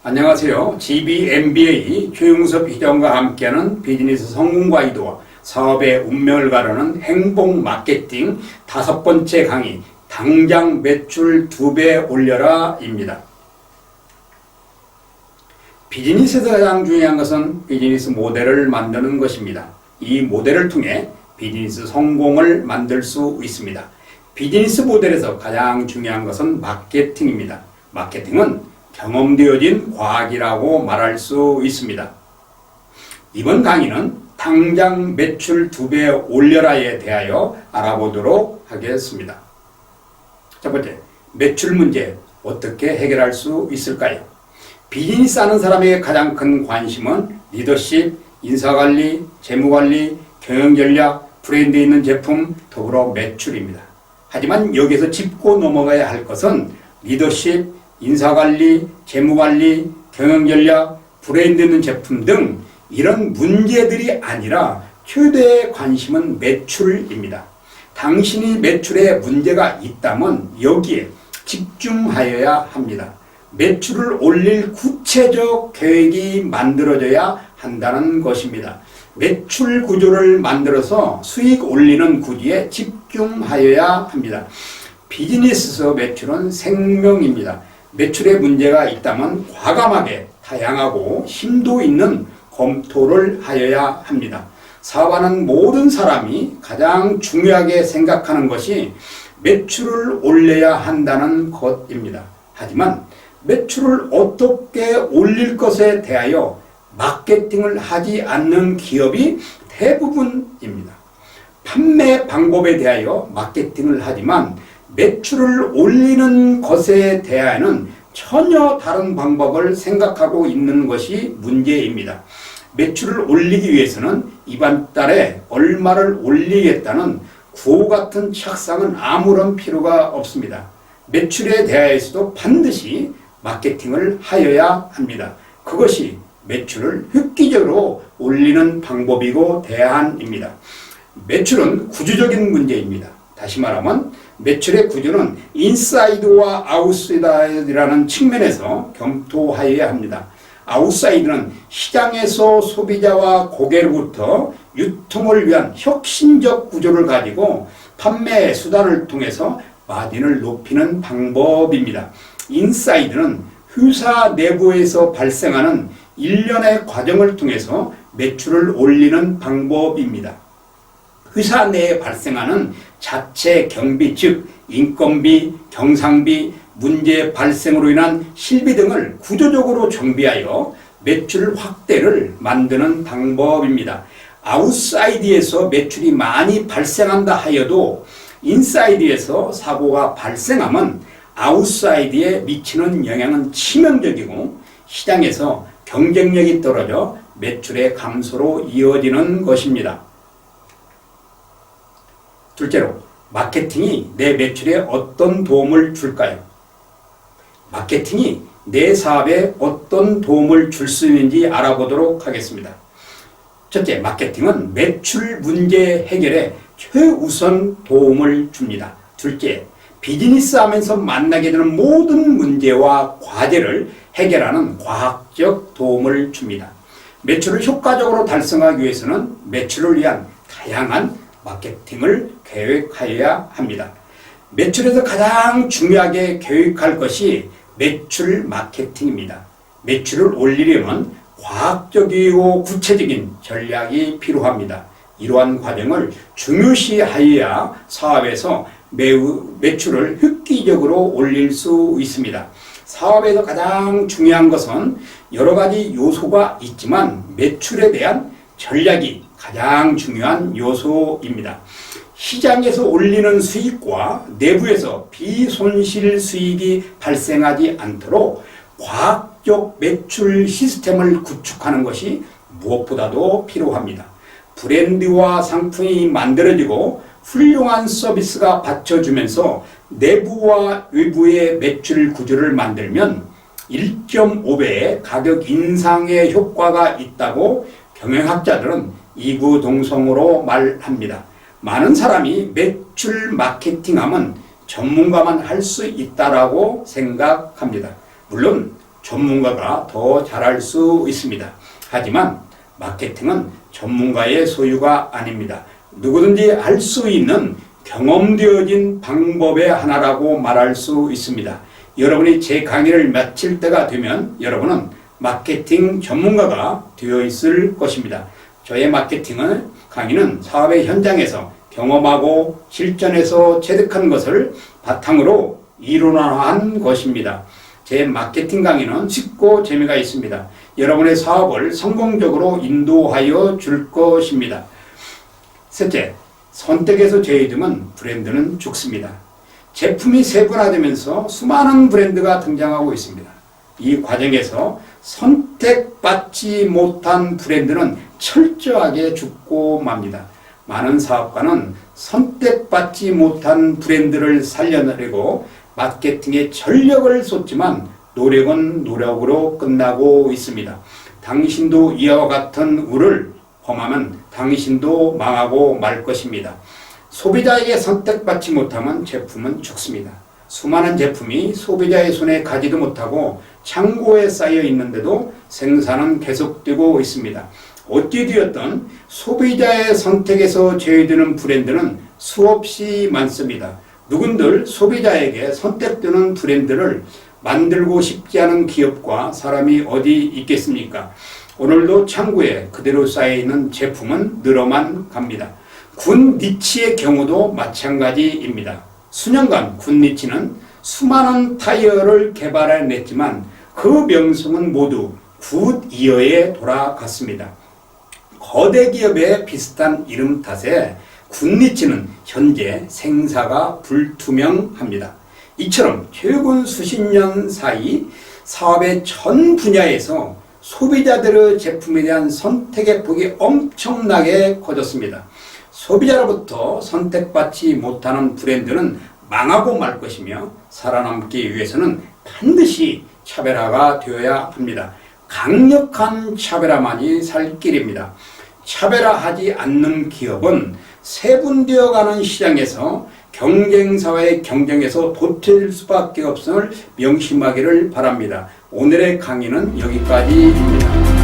안녕하세요. GBMBA 최용섭 회장과 함께하는 비즈니스 성공 가이드와 사업의 운명을 가르는 행복 마케팅 5번째 강의, 당장 매출 2배 올려라 입니다. 비즈니스에서 가장 중요한 것은 비즈니스 모델을 만드는 것입니다. 이 모델을 통해 비즈니스 성공을 만들 수 있습니다. 비즈니스 모델에서 가장 중요한 것은 마케팅입니다. 마케팅은 경험되어진 과학이라고 말할 수 있습니다. 이번 강의는 당장 매출 2배 올려라에 대하여 알아보도록 하겠습니다. 첫 번째, 매출 문제 어떻게 해결할 수 있을까요? 비즈니스 하는 사람의 가장 큰 관심은 리더십, 인사관리, 재무관리, 경영전략, 브랜드 있는 제품, 더불어 매출입니다. 하지만 여기서 짚고 넘어가야 할 것은 리더십, 인사관리, 재무관리, 경영전략, 브랜드 있는 제품 등 이런 문제들이 아니라 최대의 관심은 매출입니다. 당신이 매출에 문제가 있다면 여기에 집중하여야 합니다. 매출을 올릴 구체적 계획이 만들어져야 한다는 것입니다. 매출 구조를 만들어서 수익 올리는 구조에 집중하여야 합니다. 비즈니스에서 매출은 생명입니다. 매출에 문제가 있다면 과감하게 다양하고 심도 있는 검토를 하여야 합니다. 사업하는 모든 사람이 가장 중요하게 생각하는 것이 매출을 올려야 한다는 것입니다. 하지만 매출을 어떻게 올릴 것에 대하여 마케팅을 하지 않는 기업이 대부분입니다. 판매 방법에 대하여 마케팅을 하지만 매출을 올리는 것에 대하여는 전혀 다른 방법을 생각하고 있는 것이 문제입니다. 매출을 올리기 위해서는 이번 달에 얼마를 올리겠다는 구호 같은 착상은 아무런 필요가 없습니다. 매출에 대하여서도 반드시 마케팅을 하여야 합니다. 그것이 매출을 획기적으로 올리는 방법이고 대안입니다. 매출은 구조적인 문제입니다. 다시 말하면 매출의 구조는 인사이드와 아웃사이드라는 측면에서 검토하여야 합니다. 아웃사이드는 시장에서 소비자와 고객으로부터 유통을 위한 혁신적 구조를 가지고 판매 수단을 통해서 마진을 높이는 방법입니다. 인사이드는 회사 내부에서 발생하는 일련의 과정을 통해서 매출을 올리는 방법입니다. 회사 내에 발생하는 자체 경비, 즉 인건비, 경상비, 문제 발생으로 인한 실비 등을 구조적으로 정비하여 매출 확대를 만드는 방법입니다. 아웃사이드에서 매출이 많이 발생한다 하여도 인사이드에서 사고가 발생하면 아웃사이드에 미치는 영향은 치명적이고 시장에서 경쟁력이 떨어져 매출의 감소로 이어지는 것입니다. 둘째로, 마케팅이 내 매출에 어떤 도움을 줄까요? 마케팅이 내 사업에 어떤 도움을 줄 수 있는지 알아보도록 하겠습니다. 첫째, 마케팅은 매출 문제 해결에 최우선 도움을 줍니다. 둘째, 비즈니스 하면서 만나게 되는 모든 문제와 과제를 해결하는 과학적 도움을 줍니다. 매출을 효과적으로 달성하기 위해서는 매출을 위한 다양한 마케팅을 계획하여야 합니다. 매출에서 가장 중요하게 계획할 것이 매출 마케팅입니다. 매출을 올리려면 과학적이고 구체적인 전략이 필요합니다. 이러한 과정을 중요시하여야 사업에서 매출을 획기적으로 올릴 수 있습니다. 사업에서 가장 중요한 것은 여러 가지 요소가 있지만 매출에 대한 전략이 가장 중요한 요소입니다. 시장에서 올리는 수익과 내부에서 비손실 수익이 발생하지 않도록 과학적 매출 시스템을 구축하는 것이 무엇보다도 필요합니다. 브랜드와 상품이 만들어지고 훌륭한 서비스가 받쳐주면서 내부와 외부의 매출 구조를 만들면 1.5배의 가격 인상의 효과가 있다고 경영학자들은 이구동성으로 말합니다. 많은 사람이 매출 마케팅하면 전문가만 할 수 있다라고 생각합니다. 물론 전문가가 더 잘할 수 있습니다. 하지만 마케팅은 전문가의 소유가 아닙니다. 누구든지 할 수 있는 경험되어진 방법의 하나라고 말할 수 있습니다. 여러분이 제 강의를 마칠 때가 되면 여러분은 마케팅 전문가가 되어 있을 것입니다. 저의 마케팅은 강의는 사업의 현장에서 경험하고 실전에서 체득한 것을 바탕으로 이론화한 것입니다. 제 마케팅 강의는 쉽고 재미가 있습니다. 여러분의 사업을 성공적으로 인도하여 줄 것입니다. 셋째, 선택에서 제외되면 브랜드는 죽습니다. 제품이 세분화되면서 수많은 브랜드가 등장하고 있습니다. 이 과정에서 선택받지 못한 브랜드는 철저하게 죽고 맙니다. 많은 사업가는 선택받지 못한 브랜드를 살려내려고 마케팅에 전력을 쏟지만 노력은 노력으로 끝나고 있습니다. 당신도 이와 같은 우를 범하면 당신도 망하고 말 것입니다. 소비자에게 선택받지 못하면 제품은 죽습니다. 수많은 제품이 소비자의 손에 가지도 못하고 창고에 쌓여 있는데도 생산은 계속되고 있습니다. 어찌 되었든 소비자의 선택에서 제외되는 브랜드는 수없이 많습니다. 누군들 소비자에게 선택되는 브랜드를 만들고 싶지 않은 기업과 사람이 어디 있겠습니까? 오늘도 창고에 그대로 쌓여있는 제품은 늘어만 갑니다. 군 니치의 경우도 마찬가지입니다. 수년간 군 니치는 수많은 타이어를 개발해냈지만 그 명성은 모두 굿이어에 돌아갔습니다. 거대 기업의 비슷한 이름 탓에 굿니치는 현재 생사가 불투명합니다. 이처럼 최근 수십 년 사이 사업의 전 분야에서 소비자들의 제품에 대한 선택의 폭이 엄청나게 커졌습니다. 소비자로부터 선택받지 못하는 브랜드는 망하고 말 것이며 살아남기 위해서는 반드시 차별화가 되어야 합니다. 강력한 차별화만이 살 길입니다. 차별화하지 않는 기업은 세분되어가는 시장에서 경쟁사와의 경쟁에서 도태될 수밖에 없음을 명심하기를 바랍니다. 오늘의 강의는 여기까지입니다.